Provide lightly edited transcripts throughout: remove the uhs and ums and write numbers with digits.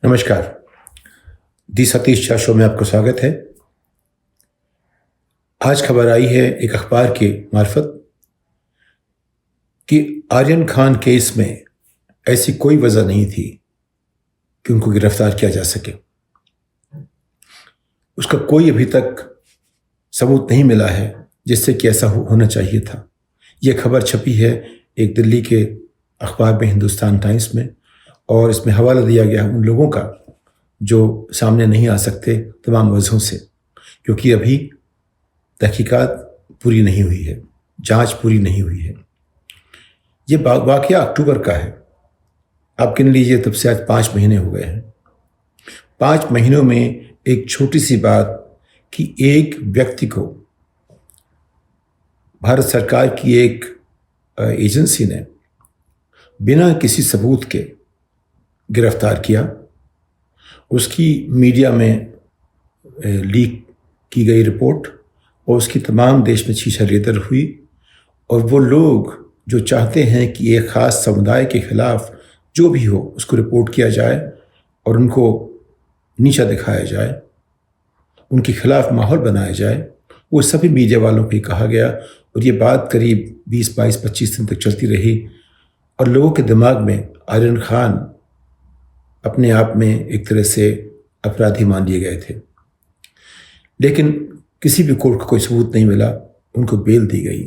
नमस्कार। दी सतीश झा शो में आपका स्वागत है। आज खबर आई है एक अखबार के मार्फत कि आर्यन खान केस में ऐसी कोई वजह नहीं थी कि उनको गिरफ्तार किया जा सके। उसका कोई अभी तक सबूत नहीं मिला है जिससे कि ऐसा होना चाहिए था। यह खबर छपी है एक दिल्ली के अखबार में, हिंदुस्तान टाइम्स में, और इसमें हवाला दिया गया उन लोगों का जो सामने नहीं आ सकते तमाम वजहों से, क्योंकि अभी तहकीकात पूरी नहीं हुई है, जांच पूरी नहीं हुई है। ये वाकया अक्टूबर का है। आप गिन लीजिए, तब से आज 5 महीने हो गए हैं। 5 महीनों में एक छोटी सी बात कि एक व्यक्ति को भारत सरकार की एक एजेंसी ने बिना किसी सबूत के गिरफ्तार किया। उसकी मीडिया में लीक की गई रिपोर्ट और उसकी तमाम देश में छीछा-लेदर हुई, और वो लोग जो चाहते हैं कि एक ख़ास समुदाय के ख़िलाफ़ जो भी हो उसको रिपोर्ट किया जाए और उनको नीचा दिखाया जाए, उनके ख़िलाफ़ माहौल बनाया जाए, वो सभी मीडिया वालों को कहा गया। और ये बात करीब 20, 22, 25 दिन तक चलती रही और लोगों के दिमाग में आर्यन खान अपने आप में एक तरह से अपराधी मान लिए गए थे। लेकिन किसी भी कोर्ट को कोई सबूत नहीं मिला, उनको बेल दी गई।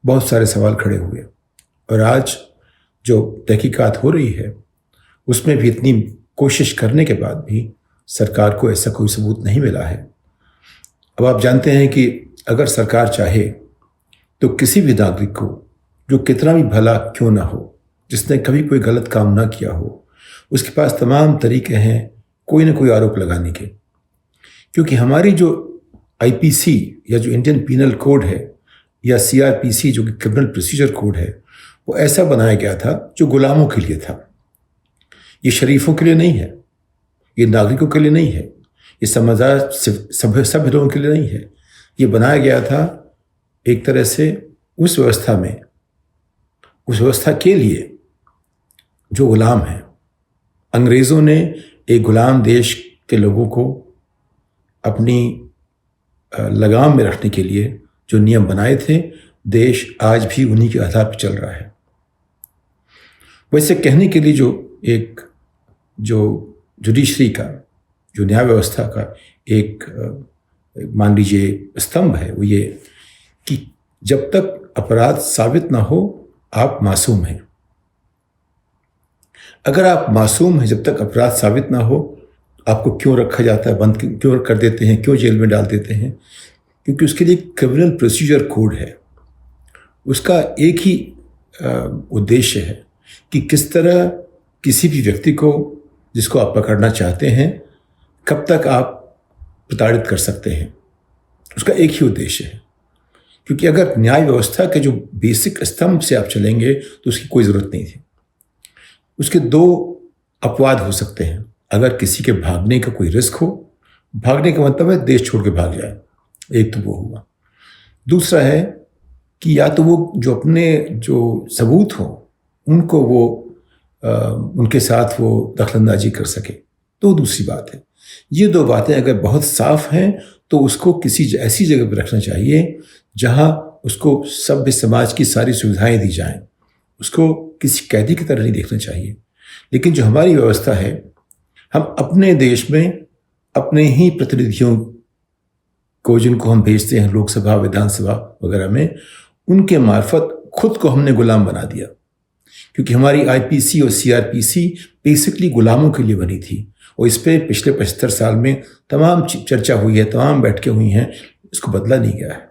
बहुत सारे सवाल खड़े हुए और आज जो तहकीकात हो रही है उसमें भी इतनी कोशिश करने के बाद भी सरकार को ऐसा कोई सबूत नहीं मिला है। अब आप जानते हैं कि अगर सरकार चाहे तो किसी भी नागरिक को, जो कितना भी भला क्यों ना हो, जिसने कभी कोई गलत काम ना किया हो, उसके पास तमाम तरीके हैं कोई ना कोई आरोप लगाने के। क्योंकि हमारी जो आईपीसी या जो इंडियन पीनल कोड है या सीआरपीसी जो कि क्रिमिनल प्रोसीजर कोड है, वो ऐसा बनाया गया था जो गुलामों के लिए था। ये शरीफों के लिए नहीं है, ये नागरिकों के लिए नहीं है, ये समझदार सभ्य लोगों के लिए नहीं है। ये बनाया गया था एक तरह से उस व्यवस्था में, उस व्यवस्था के लिए जो गुलाम है। अंग्रेज़ों ने एक गुलाम देश के लोगों को अपनी लगाम में रखने के लिए जो नियम बनाए थे, देश आज भी उन्हीं के आधार पर चल रहा है। वैसे कहने के लिए जो जुडिशरी का, जो न्याय व्यवस्था का एक मान लीजिए स्तंभ है, वो ये कि जब तक अपराध साबित ना हो आप मासूम हैं। अगर आप मासूम हैं, जब तक अपराध साबित ना हो, आपको क्यों रखा जाता है, बंद क्यों कर देते हैं, क्यों जेल में डाल देते हैं? क्योंकि उसके लिए क्रिमिनल प्रोसीजर कोड है। उसका एक ही उद्देश्य है कि किस तरह किसी भी व्यक्ति को जिसको आप पकड़ना चाहते हैं, कब तक आप प्रताड़ित कर सकते हैं। उसका एक ही उद्देश्य है। क्योंकि अगर न्याय व्यवस्था के जो बेसिक स्तंभ से आप चलेंगे तो उसकी कोई ज़रूरत नहीं थी। उसके 2 अपवाद हो सकते हैं। अगर किसी के भागने का कोई रिस्क हो, भागने का मतलब है देश छोड़ के भाग जाए, एक तो वो हुआ। दूसरा है कि या तो वो जो अपने जो सबूत हो उनको वो उनके साथ वो दखलंदाजी कर सके, तो दूसरी बात है। ये 2 बातें अगर बहुत साफ हैं तो उसको किसी ऐसी जगह पर रखना चाहिए जहां उसको सभ्य समाज की सारी सुविधाएं दी जाएं। उसको किसी कैदी की तरह नहीं देखना चाहिए। लेकिन जो हमारी व्यवस्था है, हम अपने देश में अपने ही प्रतिनिधियों को, जिनको हम भेजते हैं लोकसभा, विधानसभा वगैरह में, उनके मार्फत खुद को हमने गुलाम बना दिया। क्योंकि हमारी आईपीसी और सीआरपीसी बेसिकली गुलामों के लिए बनी थी और इस पर पिछले 75 साल में तमाम चर्चा हुई है, तमाम बैठकें हुई हैं, इसको बदला नहीं गया है।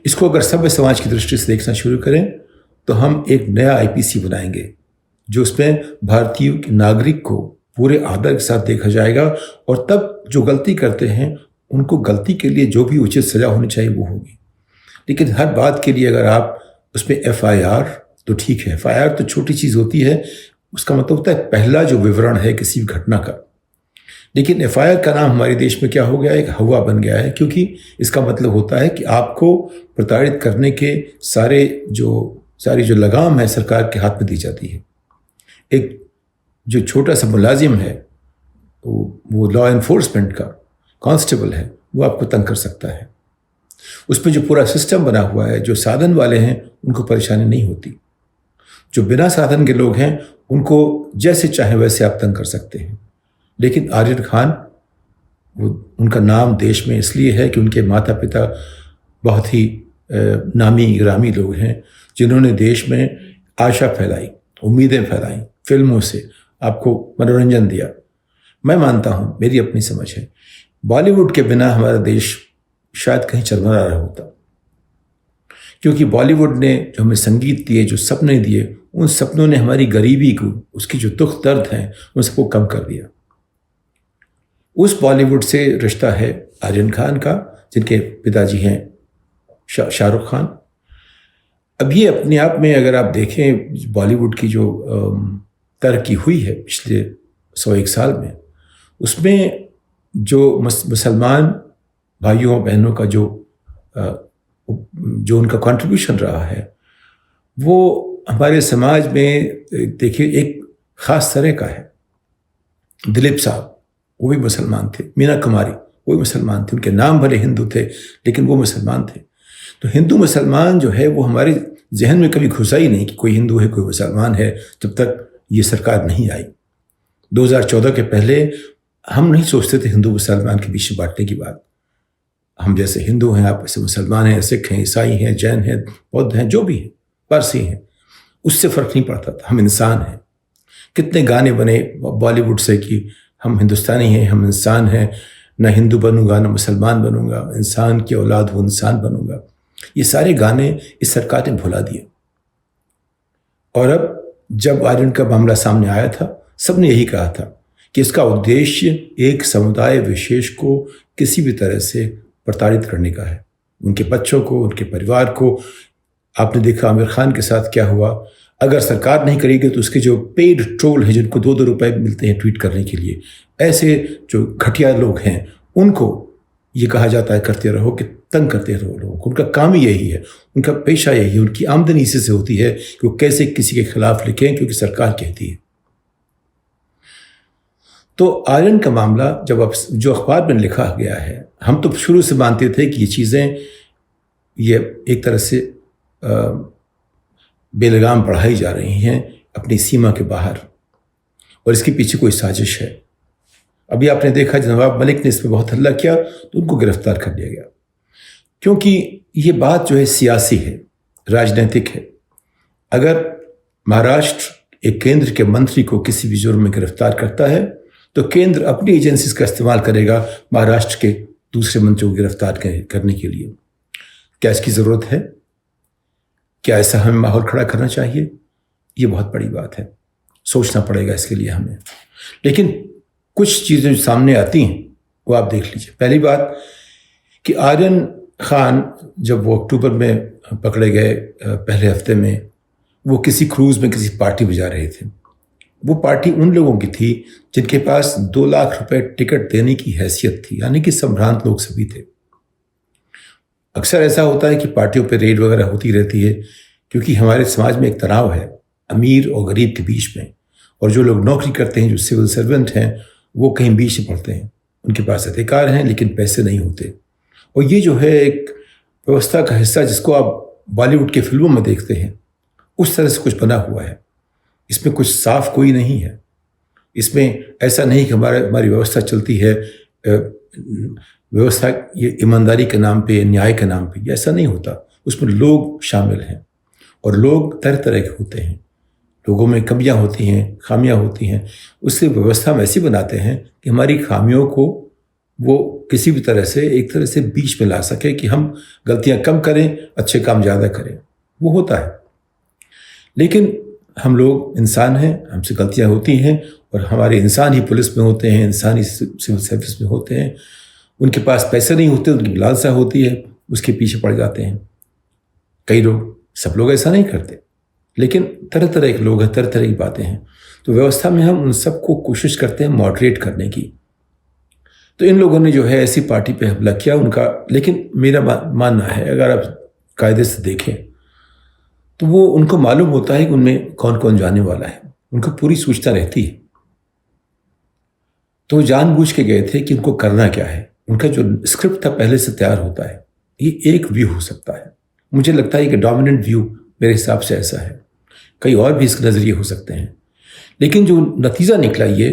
इसको अगर सभ्य समाज की दृष्टि से देखना शुरू करें तो हम एक नया आईपीसी बनाएंगे जो उसमें भारतीय नागरिक को पूरे आदर के साथ देखा जाएगा, और तब जो गलती करते हैं उनको गलती के लिए जो भी उचित सजा होनी चाहिए वो होगी। लेकिन हर बात के लिए अगर आप उसमें एफआईआर, तो ठीक है, एफआईआर तो छोटी चीज़ होती है, उसका मतलब होता है पहला जो विवरण है किसी भी घटना का। लेकिन एफआईआर का नाम हमारे देश में क्या हो गया, एक हवा बन गया है, क्योंकि इसका मतलब होता है कि आपको प्रताड़ित करने के सारी जो लगाम है सरकार के हाथ में दी जाती है। एक जो छोटा सा मुलाजिम है वो लॉ एनफोर्समेंट का कांस्टेबल है, वो आपको तंग कर सकता है। उस पर जो पूरा सिस्टम बना हुआ है, जो साधन वाले हैं उनको परेशानी नहीं होती। जो बिना साधन के लोग हैं उनको जैसे चाहे वैसे आप तंग कर सकते हैं। लेकिन आर्यन खान, वो उनका नाम देश में इसलिए है कि उनके माता पिता बहुत ही नामी ग्रामी लोग हैं, जिन्होंने देश में आशा फैलाई, उम्मीदें फैलाई, फिल्मों से आपको मनोरंजन दिया। मैं मानता हूँ, मेरी अपनी समझ है, बॉलीवुड के बिना हमारा देश शायद कहीं चरमरा रहा होता, क्योंकि बॉलीवुड ने जो हमें संगीत दिए, जो सपने दिए, उन सपनों ने हमारी गरीबी को, उसकी जो दुख दर्द हैं, उन सबको कम कर दिया। उस बॉलीवुड से रिश्ता है आर्यन खान का, जिनके पिताजी हैं शाहरुख खान। अब ये अपने आप में अगर आप देखें, बॉलीवुड की जो तरक्की हुई है पिछले 101 साल में, उसमें जो मुसलमान भाइयों बहनों का जो उनका कंट्रीब्यूशन रहा है, वो हमारे समाज में देखिए एक ख़ास तरह का है। दिलीप साहब, वो भी मुसलमान थे। मीना कुमारी, वो भी मुसलमान थे। उनके नाम भले हिंदू थे, लेकिन वो मुसलमान थे। तो हिंदू मुसलमान जो है वो हमारे जहन में कभी घुसा ही नहीं कि कोई हिंदू है, कोई मुसलमान है, जब तक ये सरकार नहीं आई। 2014 के पहले हम नहीं सोचते थे हिंदू मुसलमान के बीच में बांटने की बात। हम जैसे हिंदू हैं, आप ऐसे मुसलमान हैं, सिख हैं, ईसाई हैं, जैन हैं, बौद्ध हैं, जो भी हैं, पारसी हैं, उससे फ़र्क नहीं पड़ता था। हम इंसान हैं। कितने गाने बने बॉलीवुड से कि हम हिंदुस्तानी हैं, हम इंसान हैं, न हिंदू बनूंगा, न मुसलमान बनूंगा, इंसान की औलाद हूँ, इंसान बनूंगा। ये सारे गाने इस सरकार ने भुला दिए। और अब जब आर्यन का मामला सामने आया था, सबने यही कहा था कि इसका उद्देश्य एक समुदाय विशेष को किसी भी तरह से प्रताड़ित करने का है, उनके बच्चों को, उनके परिवार को। आपने देखा आमिर खान के साथ क्या हुआ। अगर सरकार नहीं करेगी तो उसके जो पेड ट्रोल हैं, जिनको 2-2 रुपए मिलते हैं ट्वीट करने के लिए, ऐसे जो घटिया लोग हैं, उनको ये कहा जाता है करते रहो, कि तंग करते रहो लोगों को। उनका काम ही यही है, उनका पेशा यही है, उनकी आमदनी इसी से होती है कि वो कैसे किसी के खिलाफ लिखें, क्योंकि सरकार कहती है। तो आर्यन का मामला जब अब जो अखबार में लिखा गया है, हम तो शुरू से मानते थे कि ये चीज़ें ये एक तरह से बेलगाम बढ़ाई जा रही हैं अपनी सीमा के बाहर, और इसके पीछे कोई साजिश है। अभी आपने देखा नवाब मलिक ने इस पर बहुत हल्ला किया तो उनको गिरफ्तार कर लिया गया, क्योंकि ये बात जो है सियासी है, राजनीतिक है। अगर महाराष्ट्र एक केंद्र के मंत्री को किसी भी जुर्म में गिरफ्तार करता है तो केंद्र अपनी एजेंसीज का इस्तेमाल करेगा महाराष्ट्र के दूसरे मंत्रियों को गिरफ्तार करने के लिए। क्या इसकी ज़रूरत है? क्या ऐसा हमें माहौल खड़ा करना चाहिए? ये बहुत बड़ी बात है, सोचना पड़ेगा इसके लिए हमें। लेकिन कुछ चीज़ें जो सामने आती हैं वो आप देख लीजिए। पहली बात कि आर्यन खान जब वो अक्टूबर में पकड़े गए, पहले हफ्ते में वो किसी क्रूज़ में किसी पार्टी में जा रहे थे। वो पार्टी उन लोगों की थी जिनके पास 2 लाख रुपए टिकट देने की हैसियत थी, यानी कि संभ्रांत लोग सभी थे। अक्सर ऐसा होता है कि पार्टियों पे रेड वगैरह होती रहती है, क्योंकि हमारे समाज में एक तनाव है अमीर और गरीब के बीच में, और जो लोग नौकरी करते हैं, जो सिविल सर्वेंट हैं, वो कहीं बीच में पड़ते हैं। उनके पास अधिकार हैं लेकिन पैसे नहीं होते। और ये जो है एक व्यवस्था का हिस्सा, जिसको आप बॉलीवुड की फिल्मों में देखते हैं, उस तरह से कुछ बना हुआ है। इसमें कुछ साफ कोई नहीं है। इसमें ऐसा नहीं कि हमारी व्यवस्था चलती है व्यवस्था ये ईमानदारी के नाम पे, न्याय के नाम पे, ऐसा नहीं होता। उसमें लोग शामिल हैं, और लोग तरह तरह के होते हैं। लोगों में कमियां होती हैं, खामियां होती हैं। उससे व्यवस्था हम ऐसी बनाते हैं कि हमारी खामियों को वो किसी भी तरह से एक तरह से बीच में ला सके, कि हम गलतियां कम करें, अच्छे काम ज़्यादा करें। वो होता है। लेकिन हम लोग इंसान हैं, हमसे गलतियां होती हैं, और हमारे इंसान ही पुलिस में होते हैं, इंसान ही सिविल सर्विस में होते हैं। उनके पास पैसे नहीं होते, उनकी लालसा होती है, उसके पीछे पड़ जाते हैं कई लोग। सब लोग ऐसा नहीं करते, लेकिन तरह तरह के लोग हैं, तरह तरह की बातें हैं। तो व्यवस्था में हम उन सबको कोशिश करते हैं मॉडरेट करने की। तो इन लोगों ने जो है ऐसी पार्टी पे हमला किया उनका। लेकिन मेरा मानना है, अगर आप कायदे से देखें तो वो उनको मालूम होता है कि उनमें कौन कौन जाने वाला है, उनको पूरी सूचना रहती है। तो जानबूझ के गए थे कि उनको करना क्या है। उनका जो स्क्रिप्ट था पहले से तैयार होता है। ये एक व्यू हो सकता है, मुझे लगता है कि डोमिनेंट व्यू मेरे हिसाब से ऐसा है। कई और भी इसके नज़रिए हो सकते हैं, लेकिन जो नतीजा निकला ये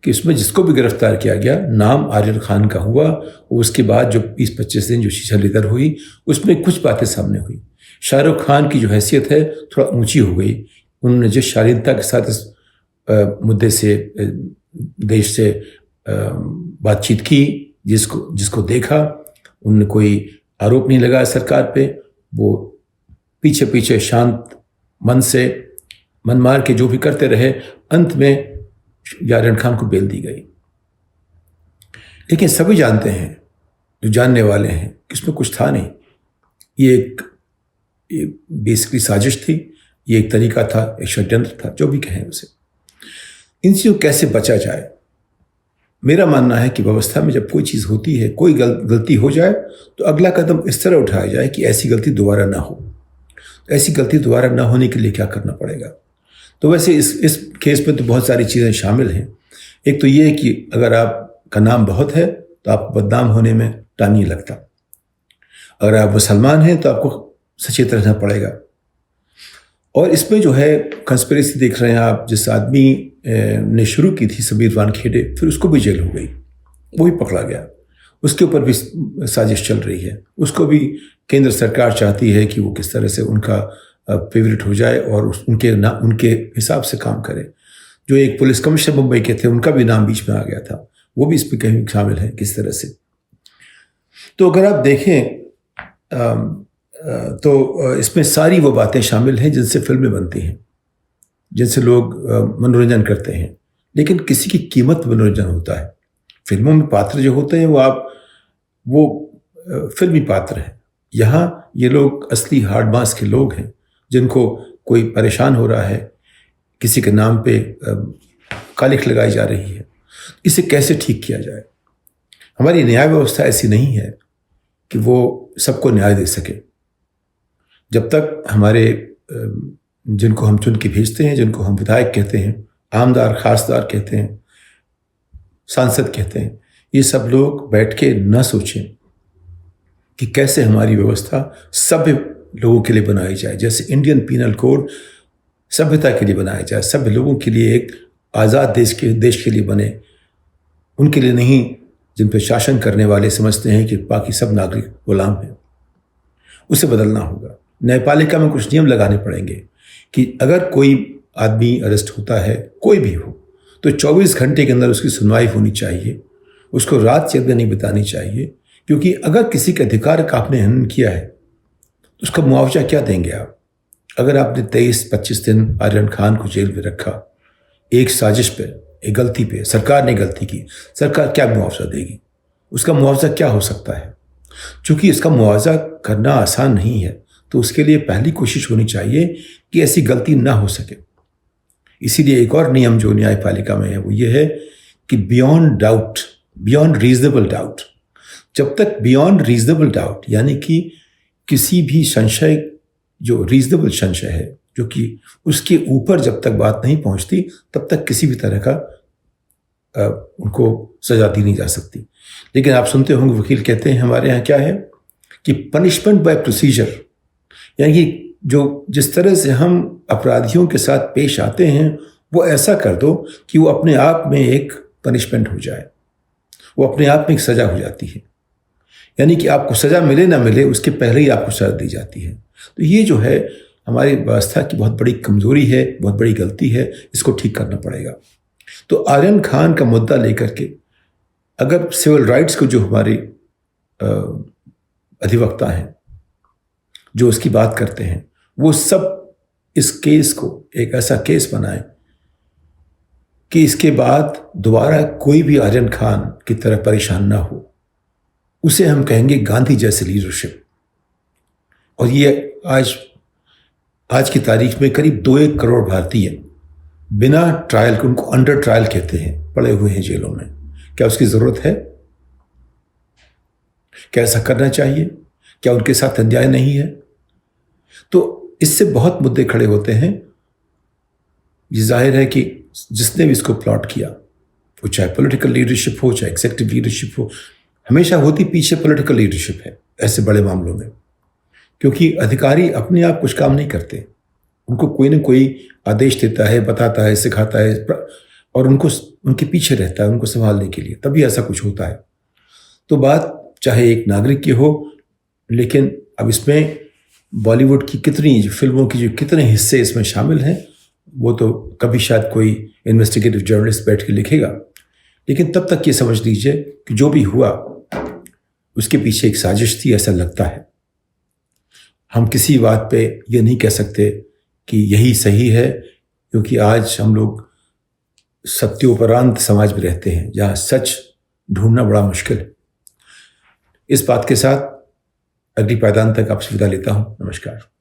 कि उसमें जिसको भी गिरफ्तार किया गया नाम आर्यन खान का हुआ। उसके बाद जो 20-25 दिन जो शीशा लेदर हुई उसमें कुछ बातें सामने हुई। शाहरुख खान की जो हैसियत है थोड़ा ऊंची हो गई। उन्होंने जिस शालीनता के साथ इस मुद्दे से देश से बातचीत की, जिसको देखा, उन्होंने कोई आरोप नहीं लगाया सरकार पे। वो पीछे पीछे शांत मन से मन मार के जो भी करते रहे, अंत में आर्यन खान को बेल दी गई। लेकिन सभी जानते हैं, जो जानने वाले हैं, कि इसमें कुछ था नहीं। ये एक बेसिकली साजिश थी, ये एक तरीका था, एक षड्यंत्र था, जो भी कहें उसे। इनसे जो कैसे बचा जाए, मेरा मानना है कि व्यवस्था में जब कोई चीज़ होती है, कोई गलती हो जाए तो अगला कदम इस तरह उठाया जाए कि ऐसी गलती दोबारा ना हो। ऐसी गलती दोबारा ना होने के लिए क्या करना पड़ेगा? तो वैसे इस केस में तो बहुत सारी चीज़ें शामिल हैं। एक तो ये है कि अगर आपका नाम बहुत है तो आप बदनाम होने में टाइम नहीं लगता। अगर आप मुसलमान हैं तो आपको सचेत रहना पड़ेगा। और इसमें जो है कंस्पिरेसी देख रहे हैं आप, जिस आदमी ने शुरू की थी समीर वानखेड़े, फिर उसको भी जेल हो गई, वो भी पकड़ा गया, उसके ऊपर भी साजिश चल रही है। उसको भी केंद्र सरकार चाहती है कि वो किस तरह से उनका फेवरेट हो जाए और उनके हिसाब से काम करे। जो एक पुलिस कमिश्नर मुंबई के थे, उनका भी नाम बीच में आ गया था, वो भी इसमें कहीं शामिल है किस तरह से। तो अगर आप देखें तो इसमें सारी वो बातें शामिल हैं जिनसे फिल्में बनती हैं, जिनसे लोग मनोरंजन करते हैं। लेकिन किसी की कीमत मनोरंजन होता है। फिल्मों में पात्र जो होते हैं वो फिल्मी पात्र हैं। यहाँ ये लोग असली हार्ड मास के लोग हैं, जिनको कोई परेशान हो रहा है, किसी के नाम पे कालिख लगाई जा रही है। इसे कैसे ठीक किया जाए? हमारी न्याय व्यवस्था ऐसी नहीं है कि वो सबको न्याय दे सके। जब तक हमारे जिनको हम चुन के भेजते हैं, जिनको हम विधायक कहते हैं, आमदार, खासदार कहते हैं, सांसद कहते हैं, ये सब लोग बैठ के न सोचें कि कैसे हमारी व्यवस्था सभ्य लोगों के लिए बनाई जाए। जैसे इंडियन पीनल कोड सभ्यता के लिए बनाया जाए, सभ्य लोगों के लिए, एक आज़ाद देश के लिए बने, उनके लिए नहीं जिन पर शासन करने वाले समझते हैं कि बाकी सब नागरिक गुलाम हैं। उसे बदलना होगा। न्यायपालिका में कुछ नियम लगाने पड़ेंगे कि अगर कोई आदमी अरेस्ट होता है, कोई भी हो, तो 24 घंटे के अंदर उसकी सुनवाई होनी चाहिए। उसको रात चलते नहीं बितानी चाहिए, क्योंकि अगर किसी के अधिकार का आपने हनन किया है तो उसका मुआवजा क्या देंगे आप? अगर आपने 23-25 दिन आर्यन खान को जेल में रखा, एक साजिश पे, एक गलती पे, सरकार ने गलती की, सरकार क्या मुआवजा देगी? उसका मुआवजा क्या हो सकता है? चूंकि इसका मुआवजा करना आसान नहीं है, तो उसके लिए पहली कोशिश होनी चाहिए कि ऐसी गलती ना हो सके। इसीलिए एक और नियम जो न्यायपालिका में है वो ये है कि beyond doubt, beyond reasonable doubt, जब तक बियॉन्ड रीजनेबल डाउट यानी कि किसी भी संशय, जो रीजनेबल संशय है, जो कि उसके ऊपर जब तक बात नहीं पहुंचती, तब तक किसी भी तरह का उनको सजा दी नहीं जा सकती। लेकिन आप सुनते होंगे वकील कहते हैं हमारे यहाँ क्या है कि पनिशमेंट बाय प्रोसीजर, यानी जो जिस तरह से हम अपराधियों के साथ पेश आते हैं वो ऐसा कर दो कि वो अपने आप में एक पनिशमेंट हो जाए, वो अपने आप में एक सजा हो जाती है। यानी कि आपको सजा मिले ना मिले, उसके पहले ही आपको सजा दी जाती है। तो ये जो है हमारी व्यवस्था की बहुत बड़ी कमजोरी है, बहुत बड़ी गलती है, इसको ठीक करना पड़ेगा। तो आर्यन खान का मुद्दा लेकर के अगर सिविल राइट्स को जो हमारे अधिवक्ता हैं, जो उसकी बात करते हैं, वो सब इस केस को एक ऐसा केस बनाए कि इसके बाद दोबारा कोई भी आर्यन खान की तरह परेशान ना हो। उसे हम कहेंगे गांधी जैसे लीडरशिप। और ये आज की तारीख में करीब 2-1 करोड़ भारतीय बिना ट्रायल के, उनको अंडर ट्रायल कहते हैं, पड़े हुए हैं जेलों में। क्या उसकी जरूरत है? क्या ऐसा करना चाहिए? क्या उनके साथ अन्याय नहीं है? तो इससे बहुत मुद्दे खड़े होते हैं। ये जाहिर है कि जिसने भी इसको प्लॉट किया वो चाहे पॉलिटिकल लीडरशिप हो, चाहे एग्जीक्यूटिव लीडरशिप हो, हमेशा होती पीछे पॉलिटिकल लीडरशिप है ऐसे बड़े मामलों में। क्योंकि अधिकारी अपने आप कुछ काम नहीं करते, उनको कोई ना कोई आदेश देता है, बताता है, सिखाता है, और उनको उनके पीछे रहता है उनको संभालने के लिए, तभी ऐसा कुछ होता है। तो बात चाहे एक नागरिक की हो, लेकिन अब इसमें बॉलीवुड की कितनी फिल्मों की जो कितने हिस्से इसमें शामिल हैं, वो तो कभी शायद कोई इन्वेस्टिगेटिव जर्नलिस्ट बैठ के लिखेगा। लेकिन तब तक ये समझ लीजिए कि जो भी हुआ उसके पीछे एक साजिश थी, ऐसा लगता है। हम किसी बात पे ये नहीं कह सकते कि यही सही है, क्योंकि आज हम लोग सत्योपरांत समाज में रहते हैं जहाँ सच ढूंढना बड़ा मुश्किल है। इस बात के साथ अगली पायदान तक आपसे विदा लेता हूँ। नमस्कार।